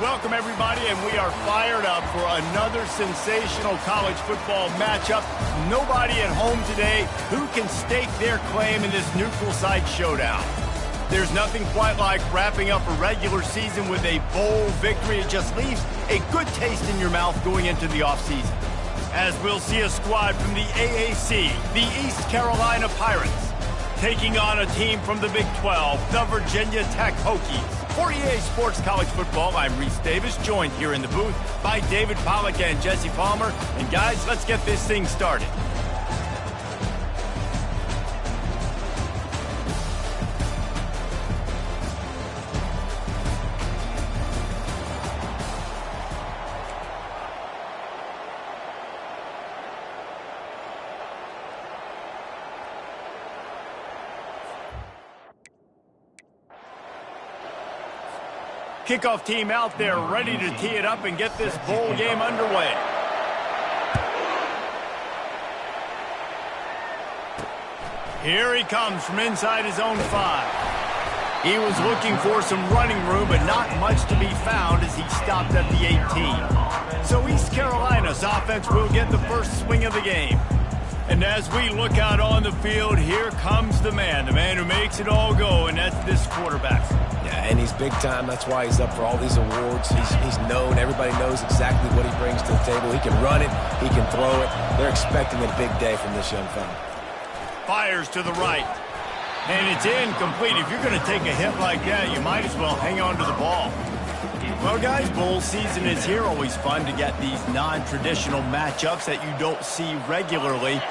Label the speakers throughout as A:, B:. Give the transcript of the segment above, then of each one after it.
A: Welcome, everybody, and we are fired up for another sensational college football matchup. Nobody at home today who can stake their claim in this neutral site showdown. There's nothing quite like wrapping up a regular season with a bowl victory. It just leaves a good taste in your mouth going into the offseason. As we'll see a squad from the AAC, the East Carolina Pirates, taking on a team from the Big 12, the Virginia Tech Hokies. For EA Sports College Football, I'm Reese Davis, joined here in the booth by David Pollack and Jesse Palmer. And guys, let's get this thing started. Kickoff team out there ready to tee it up and get this bowl game underway. Here he comes from inside his own 5. He was looking for some running room, but not much to be found as he stopped at the 18. So East Carolina's offense will get the first swing of the game. And as we look out on the field, here comes the man who makes it all go, and that's this quarterback.
B: Yeah, and he's big time. That's why he's up for all these awards. He's known. Everybody knows exactly what he brings to the table. He can run it. He can throw it. They're expecting a big day from this young fella.
A: Fires to the right. And it's incomplete. If you're going to take a hit like that, you might as well hang on to the ball. Well, guys, bowl season is here. Always fun to get these non-traditional matchups that you don't see regularly.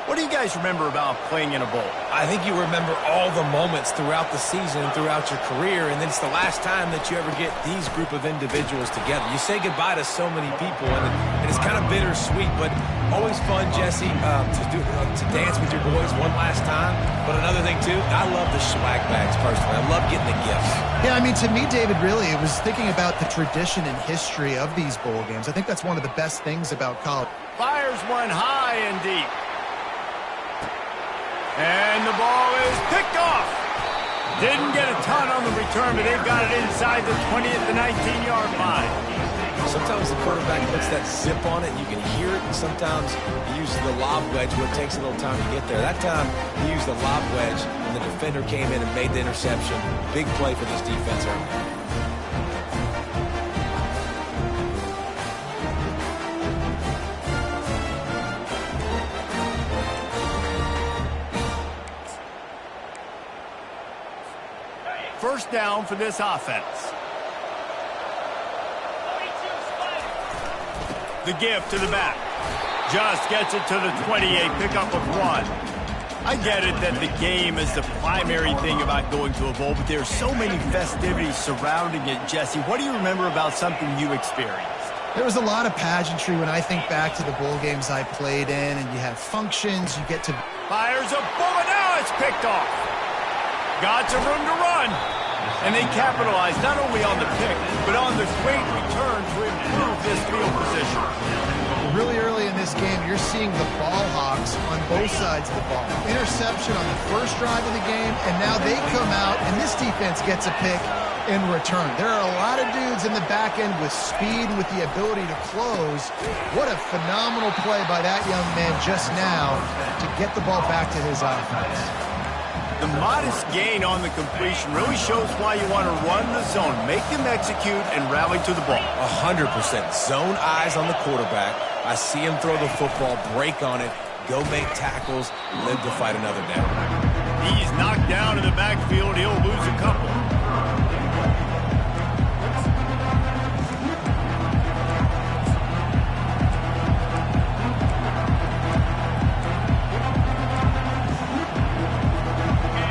A: What do you guys remember about playing in a bowl?
B: I think you remember all the moments throughout the season and throughout your career, and then it's the last time that you ever get these group of individuals together. You say goodbye to so many people, and it's kind of bittersweet, but always fun, Jesse, to dance with your boys one last time. But another thing, too, I love the swag bags, personally. I love getting the gifts.
C: Yeah, I mean, to me, David, really, it was thinking about the tradition and history of these bowl games. I think that's one of the best things about college.
A: Fires one high and deep. And the ball is picked off. Didn't get a ton on the return, but they've got it inside the 20 at the 19-yard line.
B: Sometimes the quarterback puts that zip on it, and you can hear it, and sometimes he uses the lob wedge where it takes a little time to get there. That time, he used the lob wedge, and the defender came in and made the interception. Big play for this defense early.
A: First down for this offense. The give to the back. Just gets it to the 28, pickup of 1. I get it that the game is the primary thing about going to a bowl, but there's so many festivities surrounding it. Jesse, what do you remember about something you experienced?
C: There was a lot of pageantry when I think back to the bowl games I played in, and you have functions, you get to...
A: Fires a bullet, now it's picked off. Got some room to run. And they capitalized not only on the pick, but on the great return to improve this field position.
C: Really early in this game, you're seeing the ball hawks on both sides of the ball. Interception on the first drive of the game, and now they come out, and this defense gets a pick in return. There are a lot of dudes in the back end with speed, with the ability to close. What a phenomenal play by that young man just now to get the ball back to his offense.
A: The modest gain on the completion really shows why you want to run the zone, make them execute, and rally to the ball.
B: 100%. Zone eyes on the quarterback. I see him throw the football, break on it, go make tackles, live to fight another down.
A: He's knocked down in the backfield. He'll lose a couple.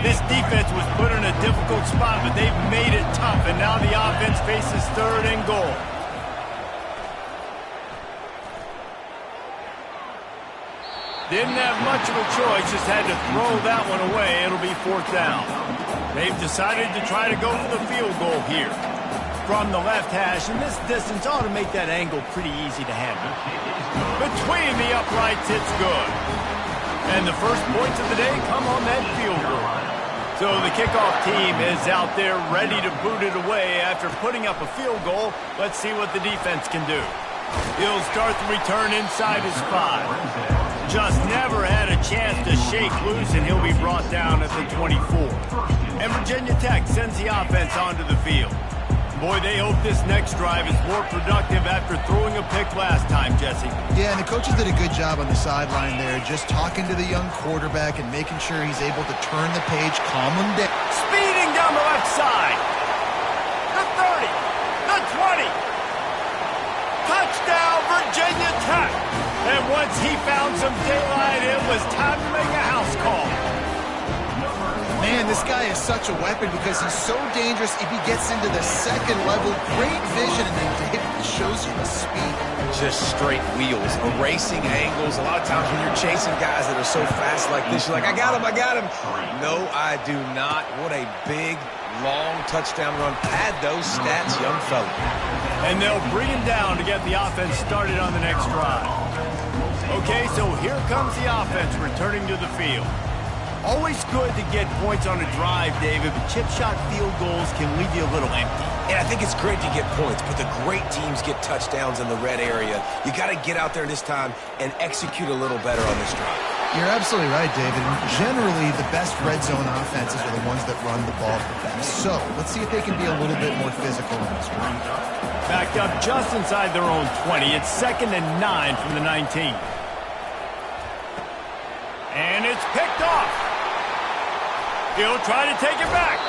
A: This defense was put in a difficult spot, but they've made it tough, and now the offense faces 3rd and goal. Didn't have much of a choice, just had to throw that one away. It'll be 4th down. They've decided to try to go for the field goal here. From the left hash, and this distance ought to make that angle pretty easy to handle. Between the uprights, it's good. And the first points of the day come on that field goal. So the kickoff team is out there ready to boot it away after putting up a field goal. Let's see what the defense can do. He'll start the return inside his 5. Just never had a chance to shake loose, and he'll be brought down at the 24. And Virginia Tech sends the offense onto the field. Boy, they hope this next drive is more productive after throwing a pick last time, Jesse.
C: Yeah, and the coaches did a good job on the sideline there, just talking to the young quarterback and making sure he's able to turn the page, calm him down.
A: Speeding down the left side. The 30. The 20. Touchdown, Virginia Tech. And once he found some daylight, it was time to make a house call.
C: Man, this guy is such a weapon because he's so dangerous if he gets into the second level. Great vision, and then David shows you the speed.
B: Just straight wheels, erasing angles. A lot of times when you're chasing guys that are so fast like this, you're like, I got him, I got him. No, I do not. What a big, long touchdown run. Pad those stats, young fella.
A: And they'll bring him down to get the offense started on the next drive. Okay, so here comes the offense returning to the field. Always good to get points on a drive, David, but chip shot field goals can leave you a little empty.
B: And I think it's great to get points, but the great teams get touchdowns in the red area. You got to get out there this time and execute a little better on this drive.
C: You're absolutely right, David. Generally, the best red zone offenses are the ones that run the ball the best. So let's see if they can be a little bit more physical in this one.
A: Backed up just inside their own 20. It's 2nd and 9 from the 19. And it's picked off. He'll try to take it back.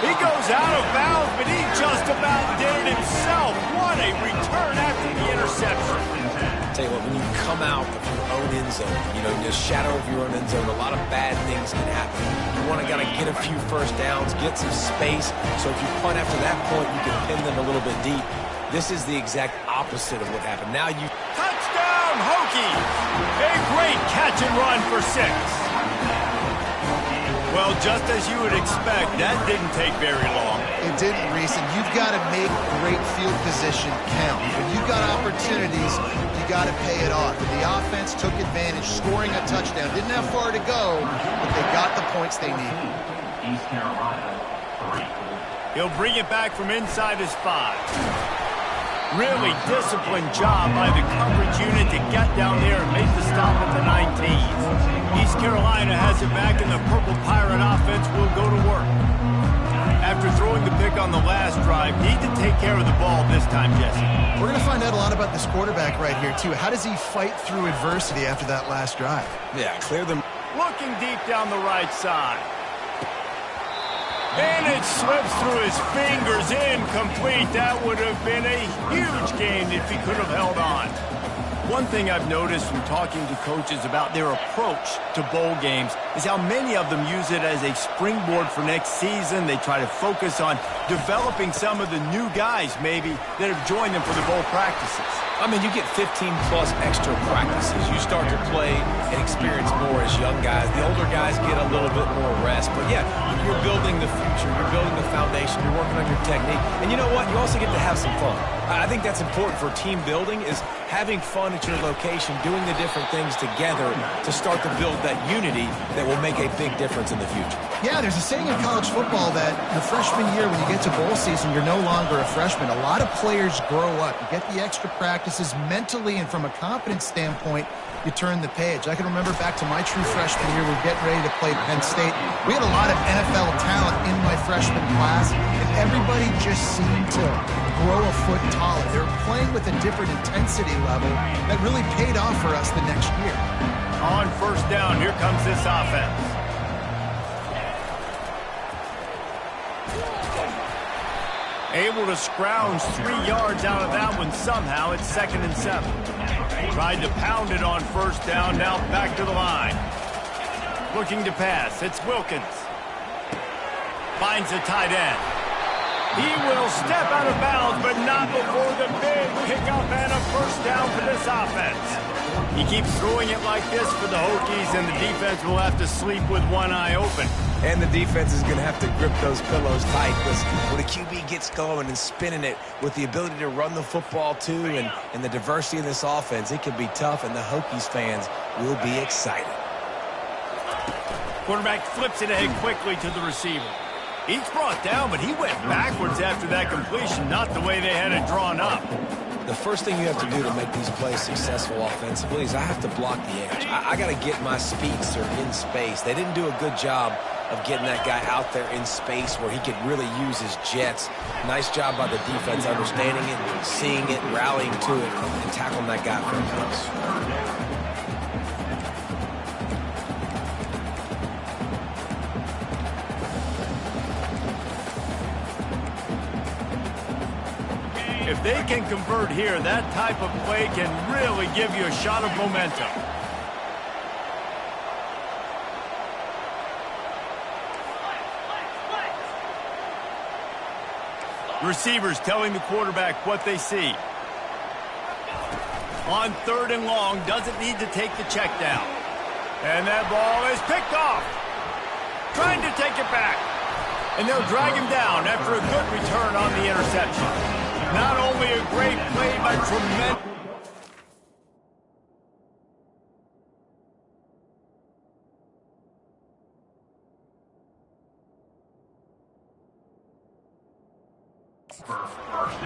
A: He goes out of bounds, but he just about did it himself. What a return after the interception.
B: Tell you what, when you come out of your own end zone, you know, in the shadow of your own end zone, a lot of bad things can happen. You want to get a few first downs, get some space, so if you punt after that point, you can pin them a little bit deep. This is the exact opposite of what happened. Now you...
A: Touchdown, Hokies! A great catch and run for 6. Well, just as you would expect, that didn't take very long.
C: It didn't, Reese, and you've got to make great field position count. When you've got opportunities, you got to pay it off. And the offense took advantage, scoring a touchdown. Didn't have far to go, but they got the points they needed.
D: East Carolina, 3.
A: He'll bring it back from inside his 5. Really disciplined job by the coverage unit to get down there and make the stop at the 19. East Carolina has it back, and the Purple Pirate offense will go to work. After throwing the pick on the last drive, need to take care of the ball this time, Jesse.
C: We're going to find out a lot about this quarterback right here, too. How does he fight through adversity after that last drive?
B: Yeah, clear them.
A: Looking deep down the right side. And it slips through his fingers, incomplete. That would have been a huge gain if he could have held on. One thing I've noticed from talking to coaches about their approach to bowl games is how many of them use it as a springboard for next season. They try to focus on developing some of the new guys, maybe, that have joined them for the bowl practices.
B: I mean, you get 15-plus extra practices. You start to play and experience more as young guys. The older guys get a little bit more rest. But, yeah, you're building the future. You're building the foundation. You're working on your technique. And you know what? You also get to have some fun. I think that's important for team building is having fun at your location, doing the different things together to start to build that unity that will make a big difference in the future.
C: Yeah, there's a saying in college football that your freshman year, when you get to bowl season, you're no longer a freshman. A lot of players grow up. You get the extra practices mentally, and from a confidence standpoint, you turn the page. I can remember back to my true freshman year, we were getting ready to play Penn State. We had a lot of NFL talent in my freshman class, and everybody just seemed to grow a foot taller. They were playing with a different intensity level that really paid off for us the next year.
A: On first down, here comes this offense. Able to scrounge 3 yards out of that one somehow. It's 2nd and 7. Tried to pound it on first down, now back to the line. Looking to pass, it's Wilkins. Finds a tight end. He will step out of bounds, but not before the big pickup and a first down for this offense. He keeps throwing it like this for the Hokies, and the defense will have to sleep with one eye open.
B: And the defense is going to have to grip those pillows tight because when a QB gets going and spinning it with the ability to run the football too and the diversity of this offense, it can be tough, and the Hokies fans will be excited.
A: Quarterback flips it ahead quickly to the receiver. He's brought down, but he went backwards after that completion, not the way they had it drawn up.
B: The first thing you have to do to make these plays successful offensively is I have to block the edge. I got to get my speedster in space. They didn't do a good job of getting that guy out there in space where he could really use his jets. Nice job by the defense understanding it, seeing it, rallying to it, and tackling that guy for a loss.
A: If they can convert here, that type of play can really give you a shot of momentum. Receivers telling the quarterback what they see. On 3rd and long, doesn't need to take the check down. And that ball is picked off. Trying to take it back. And they'll drag him down after a good return on the interception. Not only a great play, but tremendous.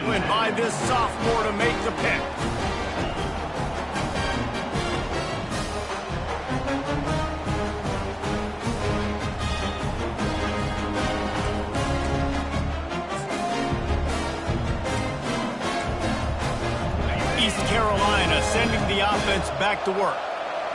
A: Win by this sophomore to make the pick. East Carolina sending the offense back to work.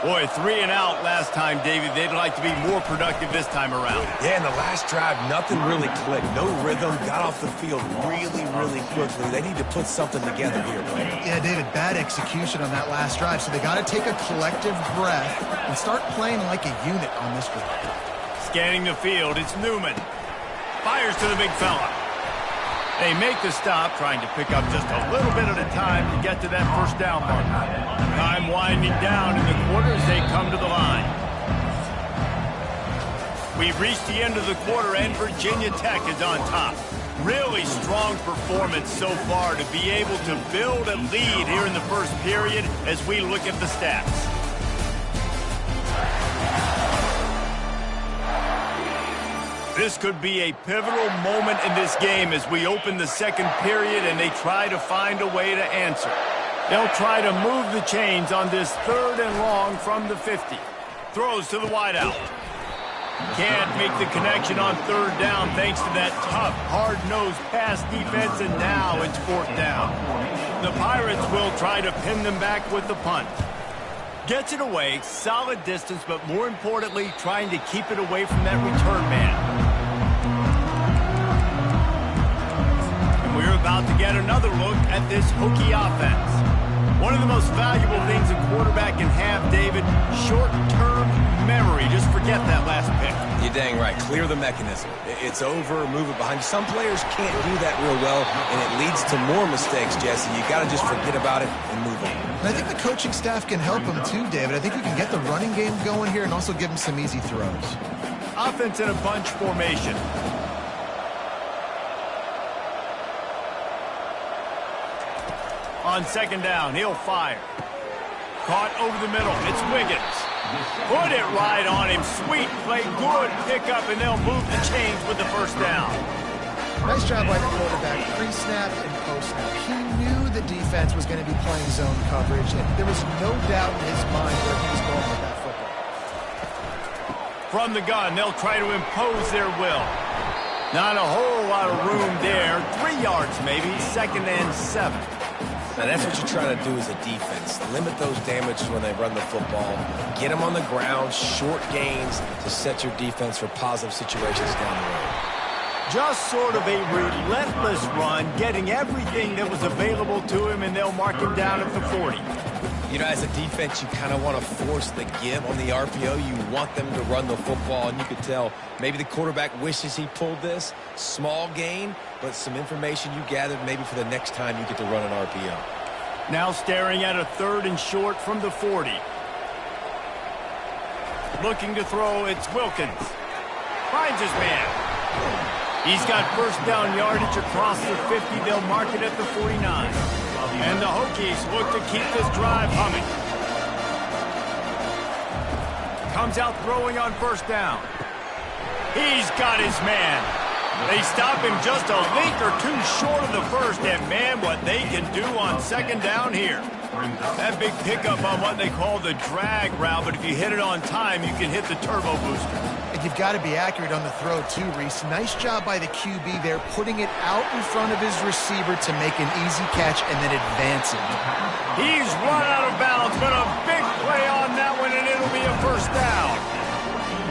A: Boy, 3 and out last time, David. They'd like to be more productive this time around.
B: Yeah, in the last drive, nothing really clicked. No rhythm, got off the field really, really quickly. They need to put something together here, bro.
C: Yeah, David, bad execution on that last drive. So they got to take a collective breath and start playing like a unit on this drive.
A: Scanning the field, it's Newman. Fires to the big fella. They make the stop, trying to pick up just a little bit at a time to get to that first down mark. Time winding down in the quarter as they come to the line. We've reached the end of the quarter, and Virginia Tech is on top. Really strong performance so far to be able to build a lead here in the first period as we look at the stats. This could be a pivotal moment in this game as we open the second period and they try to find a way to answer. They'll try to move the chains on this 3rd and long from the 50. Throws to the wideout. Can't make the connection on 3rd down thanks to that tough, hard-nosed pass defense, and now it's 4th down. The Pirates will try to pin them back with the punt. Gets it away, solid distance, but more importantly, trying to keep it away from that return man. And we're about to get another look at this Hokie offense. One of the most valuable things a quarterback can have, David, short-term memory. Just forget that last pick.
B: You're dang right. Clear the mechanism. It's over, move it behind you. Some players can't do that real well, and it leads to more mistakes, Jesse. You got to just forget about it and move on.
C: And I think the coaching staff can help him too, David. I think we can get the running game going here and also give him some easy throws.
A: Offense in a bunch formation. On 2nd down, he'll fire. Caught over the middle. It's Wiggins. Put it right on him. Sweet play. Good pickup, and they'll move the chains with the first down.
C: Nice job by the quarterback, pre-snap and post-snap. He knew the defense was going to be playing zone coverage, and there was no doubt in his mind where he was going with that football.
A: From the gun, they'll try to impose their will. Not a whole lot of room there. 3 yards maybe, 2nd and 7.
B: Now, that's what you're trying to do as a defense. Limit those damages when they run the football. Get them on the ground, short gains to set your defense for positive situations down the road.
A: Just sort of a relentless run, getting everything that was available to him, and they'll mark him down at the 40.
B: You know, as a defense, you kind of want to force the give on the RPO. You want them to run the football, and you could tell maybe the quarterback wishes he pulled this. Small gain, but some information you gathered maybe for the next time you get to run an RPO.
A: Now staring at a 3rd and short from the 40. Looking to throw, it's Wilkins. Finds his man. He's got first down yardage across the 50. They'll mark it at the 49. And the Hokies look to keep this drive humming. Comes out throwing on 1st down. He's got his man. They stop him just a link or two short of the first, and man, what they can do on second down here. That big pickup on what they call the drag route, but if you hit it on time, you can hit the turbo booster.
C: And you've got to be accurate on the throw too, Reese. Nice job by the QB there, putting it out in front of his receiver to make an easy catch and then advancing.
A: He's run out of bounds, but a big play on that one, and it'll be a first down.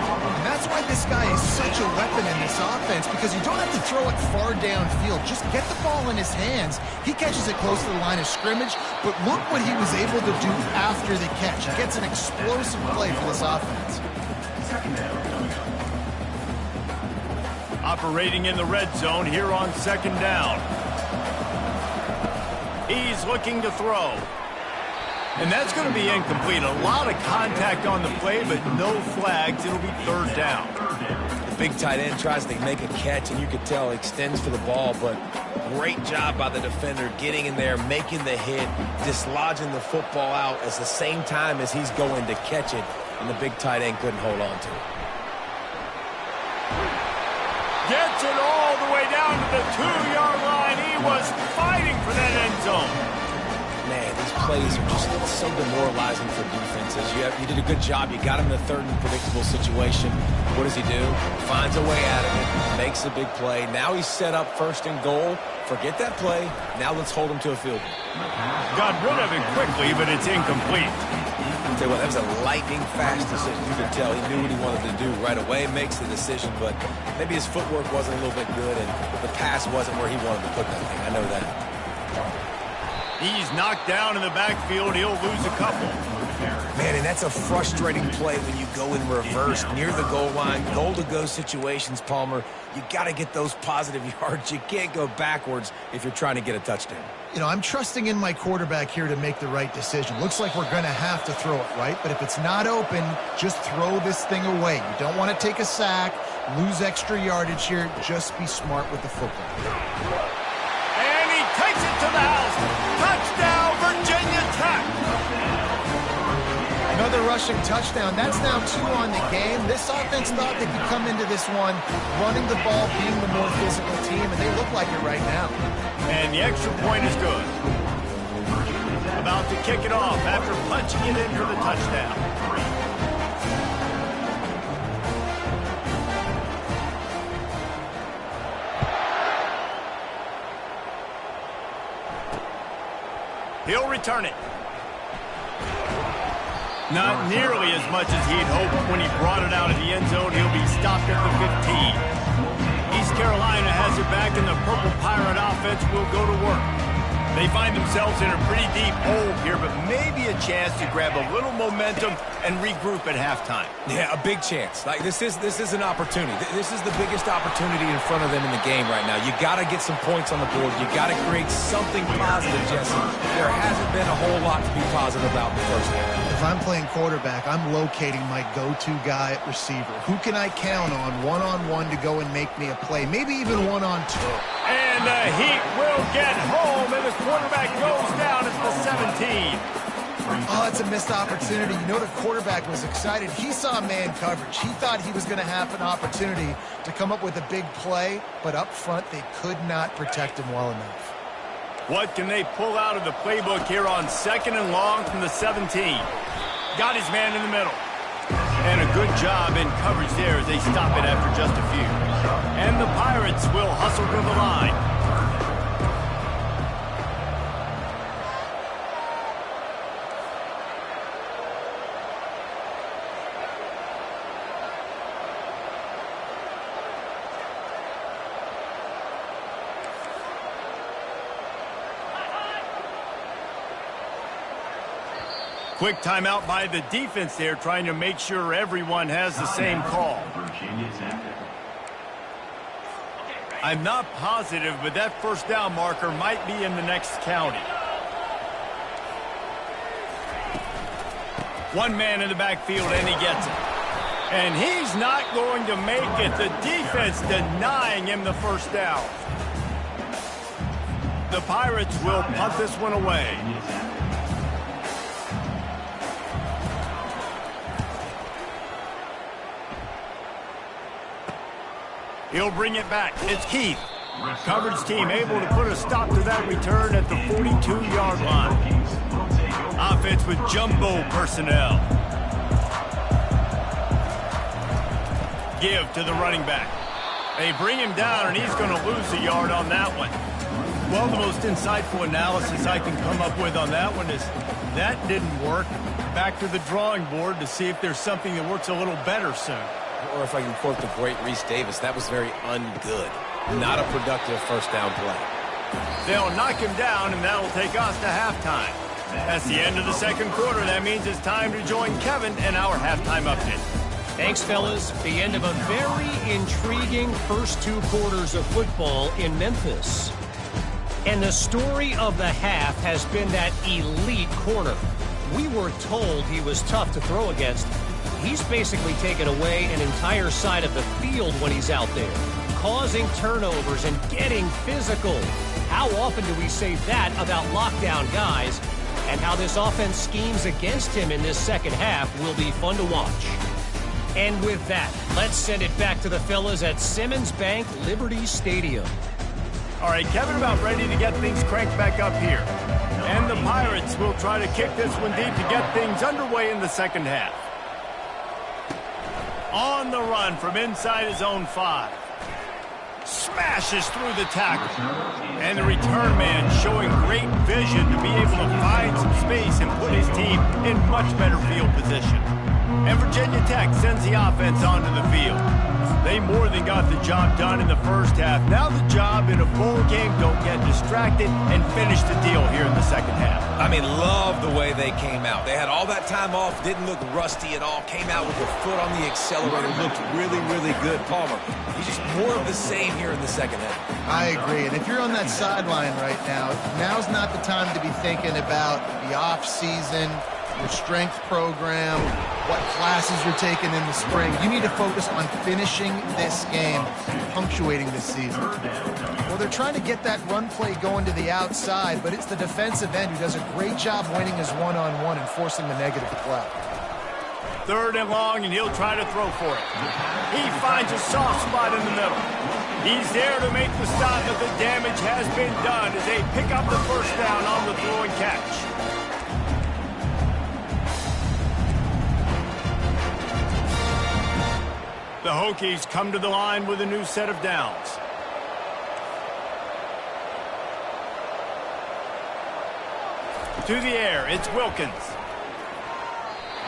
C: And that's why this guy is such a weapon in this offense, because you don't have to throw it far downfield. Just get the ball in his hands. He catches it close to the line of scrimmage, but look what he was able to do after the catch. He gets an explosive play for this offense.
A: Operating in the red zone here on second down. He's looking to throw. And that's going to be incomplete. A lot of contact on the play, but no flags. It'll be third down.
B: The big tight end tries to make a catch, and you could tell he extends for the ball, but great job by the defender getting in there, making the hit, dislodging the football out at the same time as he's going to catch it, and the big tight end couldn't hold on to it.
A: Gets it all the way down to the 2-yard line. He was fighting for that end zone.
B: Man, these plays are just so demoralizing for defenses. You did a good job. You got him in a third and predictable situation. What does he do? Finds a way out of it, makes a big play. Now he's set up first and goal. Forget that play. Now let's hold him to a field goal.
A: Got rid of it quickly, but it's incomplete.
B: I'll tell you what, that was a lightning-fast decision. You could tell he knew what he wanted to do right away, makes the decision, but maybe his footwork wasn't a little bit good, and the pass wasn't where he wanted to put that thing. I know that.
A: He's knocked down in the backfield. He'll lose a couple.
B: Man, and that's a frustrating play when you go in reverse near the goal line. Goal-to-go situations, Palmer, you got to get those positive yards. You can't go backwards if you're trying to get a touchdown.
C: You know, I'm trusting in my quarterback here to make the right decision. Looks like we're going to have to throw it, right? But if it's not open, just throw this thing away. You don't want to take a sack, lose extra yardage here. Just be smart with the football.
A: And he takes it to the house. Touchdown, Virginia Tech.
C: Another rushing touchdown. That's now 2 on the game. This offense thought they could come into this one running the ball, being the more physical team, and they look like it right now.
A: And the extra point is good. About to kick it off after punching it in for the touchdown. He'll return it. Not nearly as much as he'd hoped when he brought it out of the end zone. He'll be stopped at the 15. East Carolina has it back, and the Purple Pirate offense will go to work. They find themselves in a pretty deep hole here, but maybe a chance to grab a little momentum and regroup at halftime.
B: Yeah, a big chance. Like this is an opportunity. This is the biggest opportunity in front of them in the game right now. You got to get some points on the board. You got to create something positive, Jesse. There hasn't been a whole lot to be positive about in the first half.
C: If I'm playing quarterback, I'm locating my go-to guy at receiver. Who can I count on one-on-one to go and make me a play? Maybe even one-on-two.
A: And the Heat will get home, and the quarterback goes down at the 17.
C: Oh, it's a missed opportunity. You know, the quarterback was excited. He saw man coverage. He thought he was going to have an opportunity to come up with a big play, but up front, they could not protect him well enough.
A: What can they pull out of the playbook here on second and long from the 17? Got his man in the middle. And a good job in coverage there as they stop it after just a few. And the Pirates will hustle to the line. Quick timeout by the defense there, trying to make sure everyone has the same call. I'm not positive, but that first down marker might be in the next county. One man in the backfield, and he gets it. And he's not going to make it. The defense denying him the first down. The Pirates will punt this one away. He'll bring it back. It's Keith. Coverage team able to put a stop to that return at the 42-yard line. Offense with jumbo personnel. Give to the running back. They bring him down, and he's going to lose a yard on that one. Well, the most insightful analysis I can come up with on that one is that didn't work. Back to the drawing board to see if there's something that works a little better soon.
B: Or if I can quote the great Reese Davis, that was very ungood. Not a productive first down play.
A: They'll knock him down, and that'll take us to halftime. That's the end of the second quarter. That means it's time to join Kevin in our halftime update.
E: Thanks, fellas. The end of a very intriguing first 2 quarters of football in Memphis. And the story of the half has been that elite corner. We were told he was tough to throw against. He's basically taken away an entire side of the field when he's out there, causing turnovers and getting physical. How often do we say that about lockdown guys? And how this offense schemes against him in this second half will be fun to watch. And with that, let's send it back to the fellas at Simmons Bank Liberty Stadium.
A: All right, Kevin about ready to get things cranked back up here. And the Pirates will try to kick this one deep to get things underway in the second half. On the run from inside his own 5. Smashes through the tackle. And the return man showing great vision to be able to find some space and put his team in much better field position. And Virginia Tech sends the offense onto the field. They more than got the job done in the first half. Now the job in a bowl game, don't get distracted and finish the deal here in the second half.
B: I mean, love the way they came out. They had all that time off, didn't look rusty at all, came out with their foot on the accelerator, looked really, really good. Palmer, he's just more of the same here in the second half.
C: I agree. And if you're on that sideline right now, now's not the time to be thinking about the off-season, your strength program, what classes you're taking in the spring. You need to focus on finishing this game, punctuating this season. Well, they're trying to get that run play going to the outside, but it's the defensive end who does a great job winning his one-on-one and forcing the negative play.
A: 3rd and long, and he'll try to throw for it. He finds a soft spot in the middle. He's there to make the stop, but the damage has been done as they pick up the first down on the throw and catch. The Hokies come to the line with a new set of downs. To the air, it's Wilkins.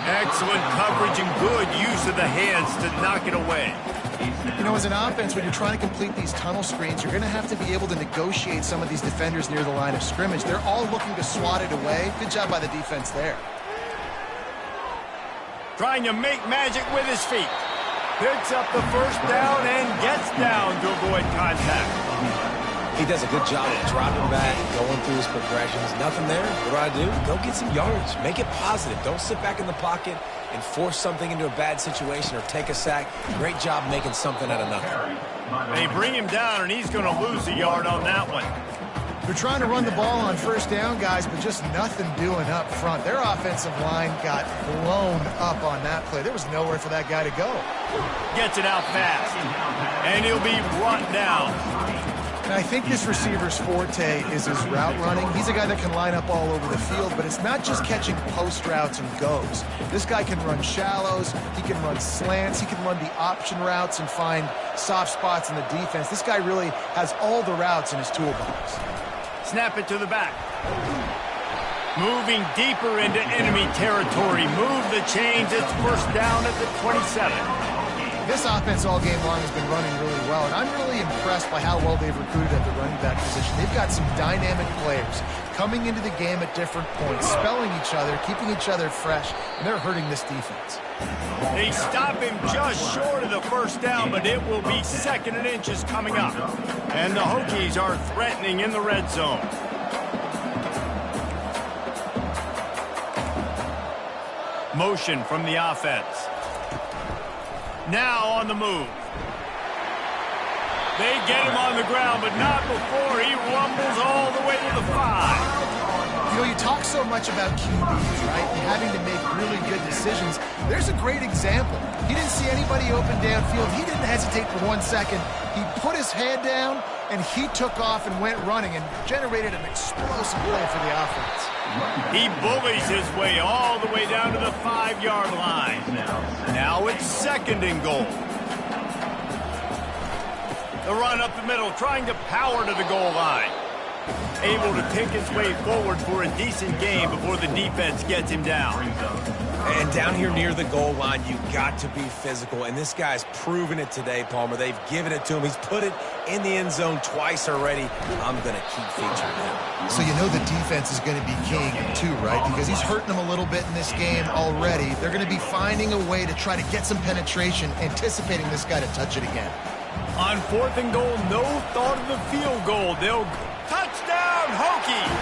A: Excellent coverage and good use of the hands to knock it away.
C: You know, as an offense, when you're trying to complete these tunnel screens, you're going to have to be able to negotiate some of these defenders near the line of scrimmage. They're all looking to swat it away. Good job by the defense there.
A: Trying to make magic with his feet. Picks up the first down and gets down to avoid contact.
B: He does a good job of dropping back, going through his progressions. Nothing there. What do? Go get some yards. Make it positive. Don't sit back in the pocket and force something into a bad situation or take a sack. Great job making something out of nothing.
A: They bring him down, and he's going to lose a yard on that one.
C: They're trying to run the ball on first down, guys, but just nothing doing up front. Their offensive line got blown up on that play. There was nowhere for that guy to go.
A: Gets it out fast, and he'll be brought down.
C: And I think this receiver's forte is his route running. He's a guy that can line up all over the field, but it's not just catching post routes and goes. This guy can run shallows, he can run slants, he can run the option routes and find soft spots in the defense. This guy really has all the routes in his toolbox.
A: Snap it to the back. Moving deeper into enemy territory. Move the chains. It's first down at the 27.
C: This offense all game long has been running really well, and I'm really impressed by how well they've recruited at the running back position. They've got some dynamic players coming into the game at different points, spelling each other, keeping each other fresh, and they're hurting this defense.
A: They stop him just short of the first down, but it will be 2nd and inches coming up. And the Hokies are threatening in the red zone. Motion from the offense. Now on the move. They get him on the ground, but not before he rumbles all the way to the 5.
C: You know, you talk so much about QBs, right, and having to make really good decisions. There's a great example. He didn't see anybody open downfield. He didn't hesitate for 1 second. He put his head down, and he took off and went running and generated an explosive play for the offense.
A: He bullies his way all the way down to the 5-yard line. Now it's 2nd and goal. The run up the middle, trying to power to the goal line. Able to pick his way forward for a decent game before the defense gets him down.
B: And down here near the goal line, you got to be physical. And this guy's proven it today, Palmer. They've given it to him. He's put it in the end zone twice already. I'm going to keep featuring him.
C: So you know the defense is going to be king too, right? Because he's hurting them a little bit in this game already. They're going to be finding a way to try to get some penetration, anticipating this guy to touch it again.
A: On 4th and goal, no thought of the field goal. They'll touchdown, Hokies!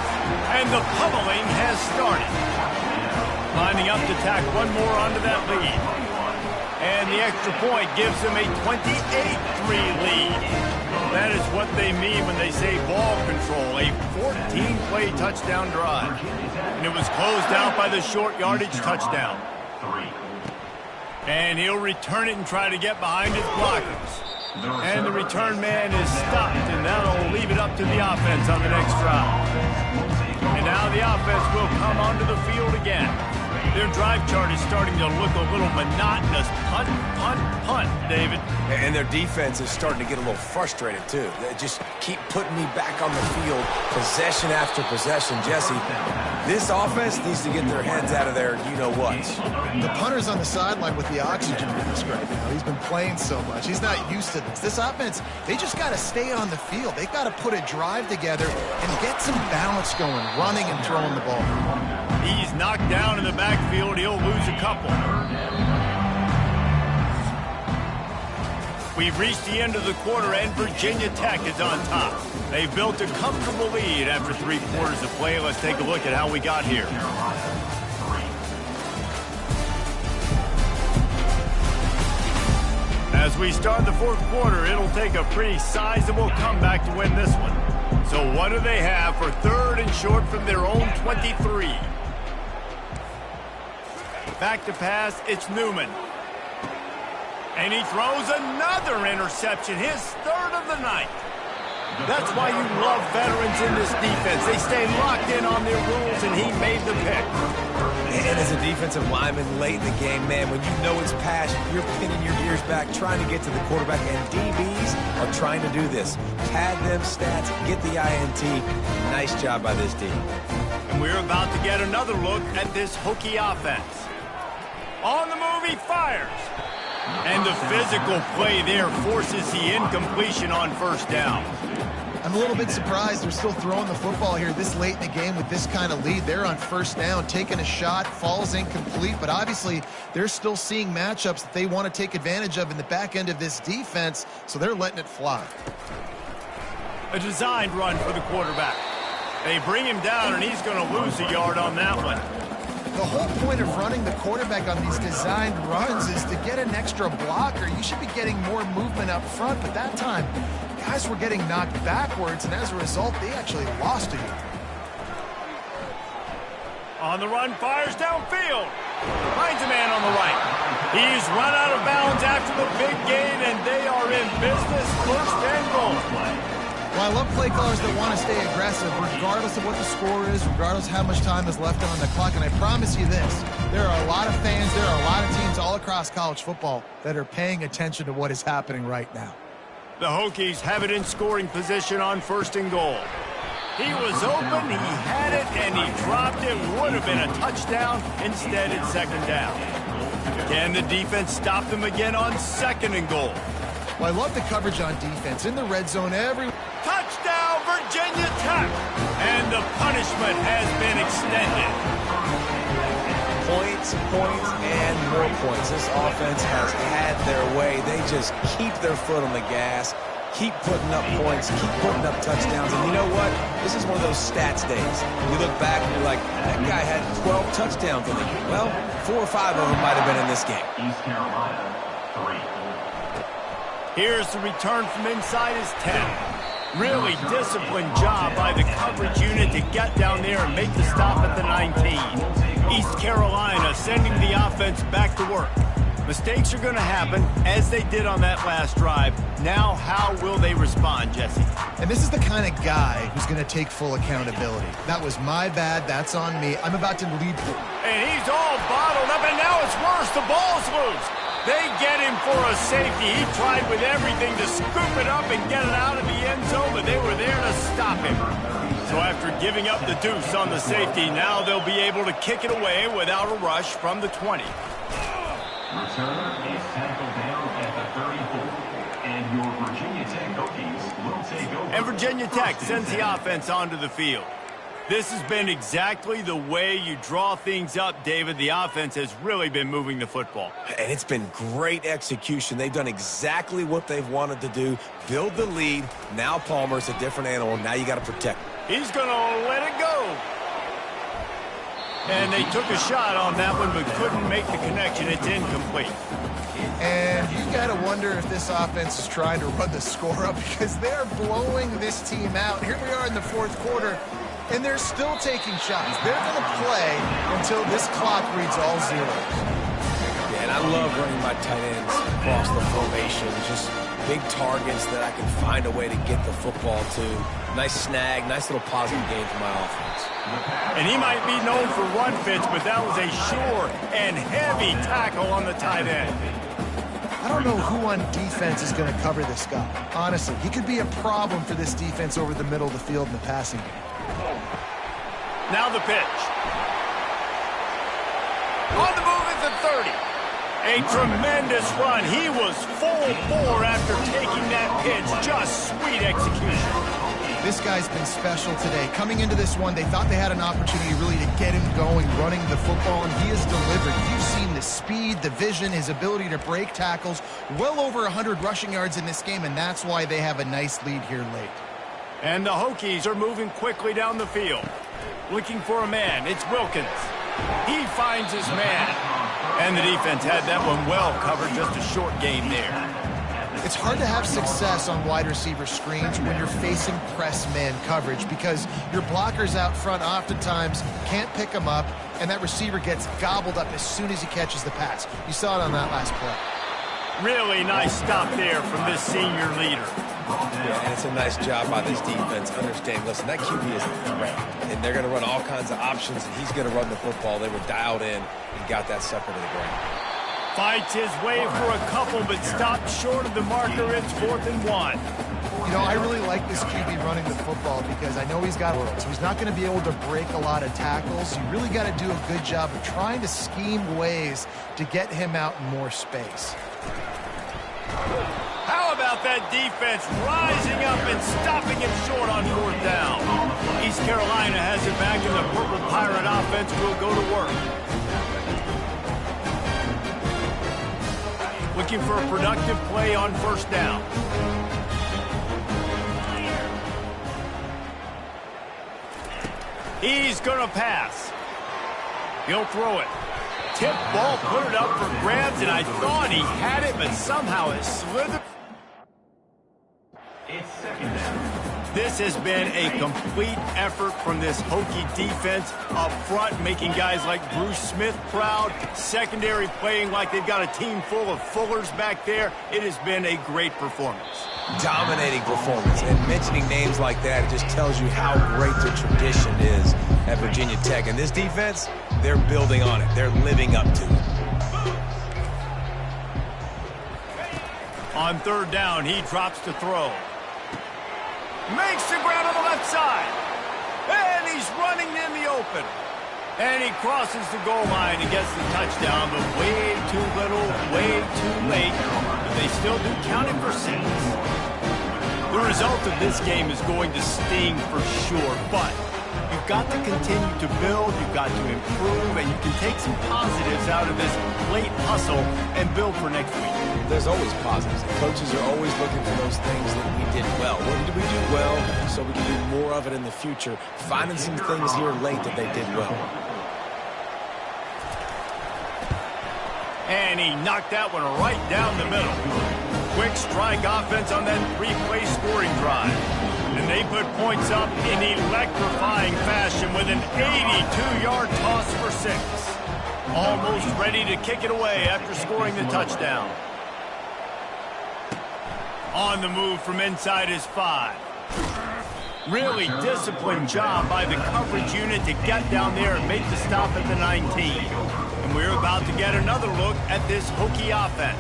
A: And the pummeling has started. Lining up to tack one more onto that lead. And the extra point gives them a 28-3 lead. That is what they mean when they say ball control, a 14-play touchdown drive. And it was closed out by the short yardage touchdown. And he'll return it and try to get behind his blockers. And the return man is stopped, and that'll leave it up to the offense on the next drive. And now the offense will come onto the field again. Their drive chart is starting to look a little monotonous. Punt, punt, punt, David.
B: And their defense is starting to get a little frustrated, too. They just keep putting me back on the field, possession after possession. Jesse, this offense needs to get their heads out of there, you-know-what.
C: The punter's on the sideline with the oxygen mask right now. He's been playing so much. He's not used to this. This offense, they just got to stay on the field. They've got to put a drive together and get some balance going, running and throwing the ball.
A: He's knocked down in the backfield. He'll lose a couple. We've reached the end of the quarter, and Virginia Tech is on top. They've built a comfortable lead after 3 quarters of play. Let's take a look at how we got here. As we start the 4th quarter, it'll take a pretty sizable comeback to win this one. So what do they have for 3rd and short from their own 23? Back to pass, it's Newman. And he throws another interception, his 3rd of the night. That's why you love veterans in this defense. They stay locked in on their rules, and he made the pick.
B: And as a defensive lineman late in the game, man, when you know it's pass, you're pinning your ears back, trying to get to the quarterback, and DBs are trying to do this. Pad them stats, get the INT. Nice job by this D.
A: And we're about to get another look at this Hokie offense. On the move, he fires. And the physical play there forces the incompletion on 1st down.
C: I'm a little bit surprised they're still throwing the football here this late in the game with this kind of lead. They're on 1st down, taking a shot, falls incomplete, but obviously they're still seeing matchups that they want to take advantage of in the back end of this defense, so they're letting it fly.
A: A designed run for the quarterback. They bring him down, and he's going to lose a yard on that one.
C: The whole point of running the quarterback on these designed runs is to get an extra blocker. You should be getting more movement up front, but that time, guys were getting knocked backwards, and as a result, they actually lost a yard.
A: On the run, fires downfield. Finds a man on the right. He's run out of bounds after the big gain, and they are in business. 1st and goal.
C: Well, I love play callers that want to stay aggressive regardless of what the score is, regardless of how much time is left on the clock. And I promise you this, there are a lot of fans, there are a lot of teams all across college football that are paying attention to what is happening right now.
A: The Hokies have it in scoring position on 1st and goal. He was open, he had it, and he dropped it. Would have been a touchdown. Instead, it's 2nd down. Can the defense stop them again on 2nd and goal?
C: Well, I love the coverage on defense. In the red zone,
A: touchdown, Virginia Tech! And the punishment has been extended.
B: Points, points, and more points. This offense has had their way. They just keep their foot on the gas, keep putting up points, keep putting up touchdowns. And you know what? This is one of those stats days. You look back and you're like, that guy had 12 touchdowns in the game. Well, 4 or 5 of them might have been in this game.
D: East Carolina, 3.
A: Here's the return from inside his 10. Really disciplined job by the coverage unit to get down there and make the stop at the 19. East Carolina sending the offense back to work. Mistakes are going to happen, as they did on that last drive. Now, how will they respond, Jesse?
C: And this is the kind of guy who's going to take full accountability. That was my bad. That's on me. I'm about to lead.
A: And he's all bottled up, and now it's worse. The ball's loose. They get him for a safety. He tried with everything to scoop it up and get it out of the end zone, but they were there to stop him. So after giving up the deuce on the safety, now they'll be able to kick it away without a rush from the 20.
D: Return is tackled down at the 34. And your Virginia Tech Hokies will take over.
A: And Virginia Tech sends the offense onto the field. This has been exactly the way you draw things up, David. The offense has really been moving the football.
B: And it's been great execution. They've done exactly what they've wanted to do. Build the lead. Now Palmer's a different animal. Now you got to protect.
A: He's going to let it go. And they took a shot on that one, but couldn't make the connection. It's incomplete.
C: And you got to wonder if this offense is trying to run the score up, because they're blowing this team out. Here we are in the fourth quarter, and they're still taking shots. They're going to play until this clock reads all zeros.
B: Yeah, and I love running my tight ends across the formation. Just big targets that I can find a way to get the football to. Nice snag, nice little positive game for my offense.
A: And he might be known for run fits, but that was a sure and heavy tackle on the tight end.
C: I don't know who on defense is going to cover this guy. Honestly, he could be a problem for this defense over the middle of the field in the passing game.
A: Now the pitch. On the move at the 30. A tremendous run. He was full bore after taking that pitch. Just sweet execution.
C: This guy's been special today. Coming into this one, they thought they had an opportunity really to get him going, running the football, and he has delivered. You've seen the speed, the vision, his ability to break tackles. Well over 100 rushing yards in this game, and that's why they have a nice lead here late.
A: And the Hokies are moving quickly down the field. Looking for a man. It's Wilkins. He finds his man. And the defense had that one well covered. Just a short gain there.
C: It's hard to have success on wide receiver screens when you're facing press man coverage, because your blockers out front oftentimes can't pick them up, and that receiver gets gobbled up as soon as he catches the pass. You saw it on that last play.
A: Really nice stop there from this senior leader.
B: Yeah, and it's a nice job by this defense. Understand, listen, that QB is a threat, and they're going to run all kinds of options, and he's going to run the football. They were dialed in and got that sucker to the ground.
A: Fights his way for a couple, but stopped short of the marker. It's 4th and 1.
C: You know, I really like this QB running the football, because I know he's got work, so he's not going to be able to break a lot of tackles. You really got to do a good job of trying to scheme ways to get him out in more space.
A: How about that defense rising up and stopping him short on 4th down? East Carolina has it back, and the Purple Pirate offense will go to work. Looking for a productive play on 1st down. He's going to pass. He'll throw it. Tip ball, put it up for grabs, and I thought he had it, but somehow it slithered.
D: It's 2nd down.
A: This has been a complete effort from this Hokie defense up front, making guys like Bruce Smith proud. Secondary playing like they've got a team full of Fullers back there. It has been a great performance.
B: Dominating performance, and mentioning names like that, it just tells you how great the tradition is at Virginia Tech. And this defense, they're building on it. They're living up to it.
A: On 3rd down, he drops to throw. Makes the grab on the left side. And he's running in the open. And he crosses the goal line and gets the touchdown, but way too little, way too late. But they still do count him for 6. The result of this game is going to sting for sure, but you've got to continue to build, you've got to improve, and you can take some positives out of this late hustle and build for next week.
B: There's always positives. Coaches are always looking for those things that we did well. What did we do well so we can do more of it in the future? Finding some things here late that they did well.
A: And he knocked that one right down the middle. Quick strike offense on that 3-play scoring drive. And they put points up in electrifying fashion with an 82-yard toss for 6. Almost ready to kick it away after scoring the touchdown. On the move from inside his 5. Really disciplined job by the coverage unit to get down there and make the stop at the 19. And we're about to get another look at this Hokie offense.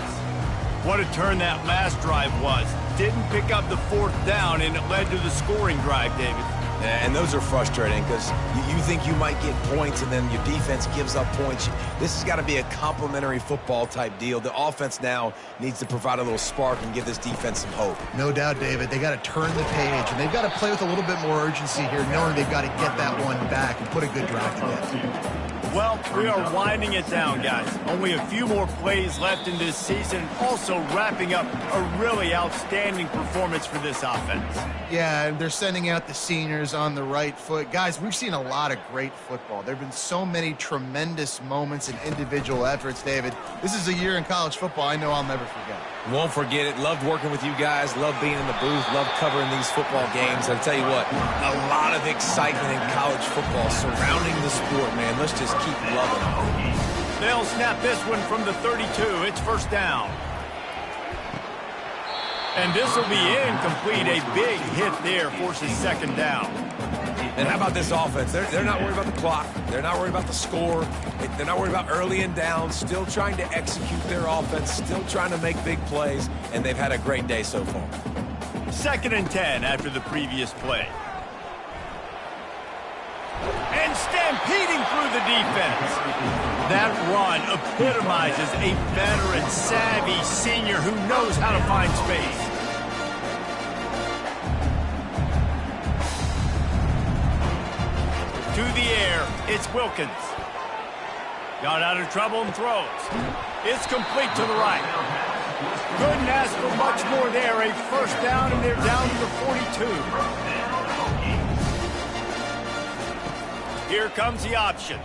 A: What a turn that last drive was. Didn't pick up the 4th down, and it led to the scoring drive, David.
B: Yeah, and those are frustrating because you think you might get points and then your defense gives up points. This has got to be a complementary football type deal. The offense now needs to provide a little spark and give this defense some hope.
C: No doubt, David. They got to turn the page, and they've got to play with a little bit more urgency here, knowing they've got to get that one back and put a good drive together.
A: Well, we are winding it down, guys. Only a few more plays left in this season. Also wrapping up a really outstanding performance for this offense.
C: Yeah, and they're sending out the seniors on the right foot. Guys, we've seen a lot of great football. There have been so many tremendous moments and individual efforts, David. This is a year in college football I know I'll never forget.
B: Won't forget it. Loved working with you guys. Loved being in the booth. Loved covering these football games. I'll tell you what, a lot of excitement in college football surrounding the sport, man. Let's just keep loving it.
A: They'll snap this one from the 32. It's 1st down. And this will be incomplete. A big hit there forces 2nd down.
B: And how about this offense? They're not worried about the clock. They're not worried about the score. They're not worried about early and down. Still trying to execute their offense. Still trying to make big plays. And they've had a great day so far.
A: 2nd and 10 after the previous play. And stampeding through the defense. That run epitomizes a veteran, savvy senior who knows how to find space. To the air, it's Wilkins. Got out of trouble and throws. It's complete to the right. Couldn't ask for much more there. A 1st down, and they're down to the 42. Here comes the option.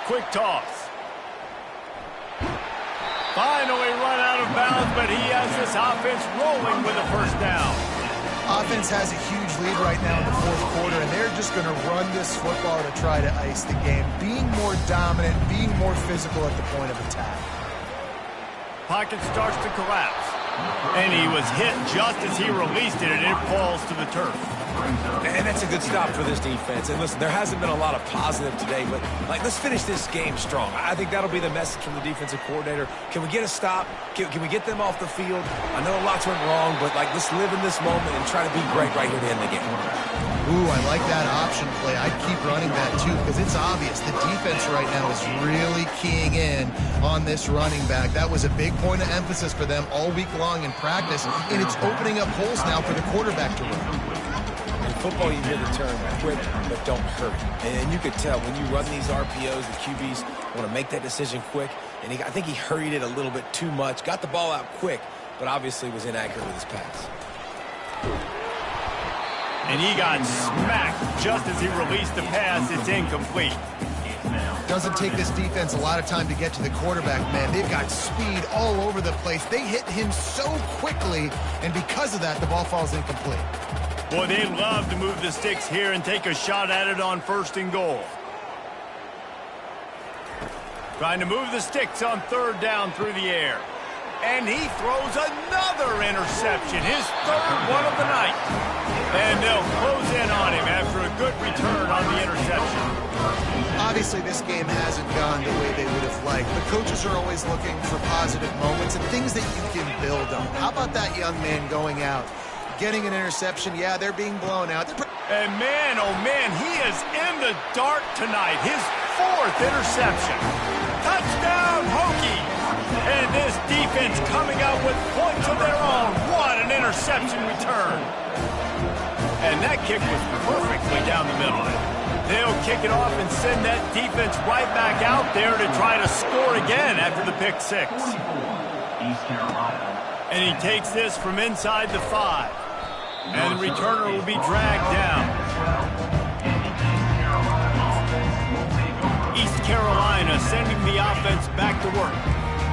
A: Quick toss. Finally run out of bounds, but he has this offense rolling with a 1st down.
C: Offense has a huge lead right now in the 4th quarter, and they're just going to run this football to try to ice the game. Being more dominant, being more physical at the point of attack.
A: Pocket starts to collapse. And he was hit just as he released it, and it falls to the turf.
B: And that's a good stop for this defense. And listen, there hasn't been a lot of positive today, but let's finish this game strong. I think that'll be the message from the defensive coordinator. Can we get a stop? Can we get them off the field? I know a lot's went wrong, but let's live in this moment and try to be great right here to end the game.
C: Ooh, I like that option play. I'd keep running that too because it's obvious the defense right now is really keying in on this running back. That was a big point of emphasis for them all week long in practice, and it's opening up holes now for the quarterback to run.
B: In football, you hear the term quick, but don't hurry. And you could tell when you run these RPOs, the QBs want to make that decision quick. And I think he hurried it a little bit too much. Got the ball out quick, but obviously was inaccurate with his pass.
A: And he got smacked just as he released the pass. It's incomplete.
C: Doesn't take this defense a lot of time to get to the quarterback, man. They've got speed all over the place. They hit him so quickly, and because of that, the ball falls incomplete.
A: Boy, they love to move the sticks here and take a shot at it on 1st and goal. Trying to move the sticks on 3rd down through the air. And he throws another interception, his 3rd one of the night. And they'll close in on him after a good return on the interception.
C: Obviously, this game hasn't gone the way they would have liked, but coaches are always looking for positive moments and things that you can build on. How about that young man going out, getting an interception? Yeah, they're being blown out.
A: And man, oh man, he is in the dark tonight. His 4th interception. Touchdown, Hokies! And this defense coming out with points of their own. What an interception return. And that kick was perfectly down the middle. They'll kick it off and send that defense right back out there to try to score again after the pick 6. And he takes this from inside the 5. And the returner will be dragged down. East Carolina sending the offense back to work.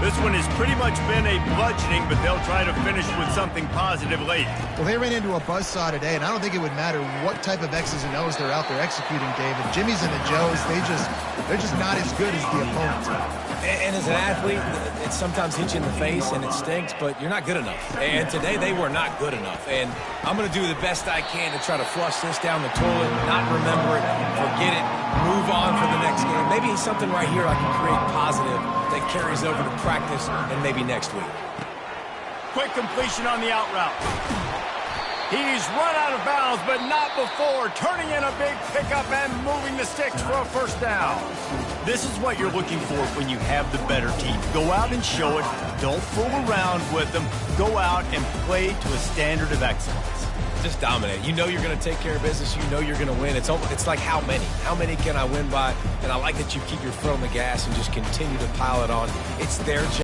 A: This one has pretty much been a bludgeoning, but they'll try to finish with something positive late.
C: Well, they ran into a buzzsaw today, and I don't think it would matter what type of X's and O's they're out there executing, David. Jimmy's and the Joes, they're just not as good as the opponents.
B: And as an athlete, it sometimes hits you in the face and it stinks, but you're not good enough. And today they were not good enough. And I'm going to do the best I can to try to flush this down the toilet, not remember it, forget it, move on for the next game. Maybe something right here I can create positive that carries over to practice and maybe next week.
A: Quick completion on the out route. He's run out of bounds, but not before turning in a big pickup and moving the sticks for a first down. This is what you're looking for when you have the better team. Go out and show it. Don't fool around with them. Go out and play to a standard of excellence.
B: Just dominate. You know you're going to take care of business. You know you're going to win. It's like how many? How many can I win by? And I like that you keep your foot on the gas and just continue to pile it on. It's their job.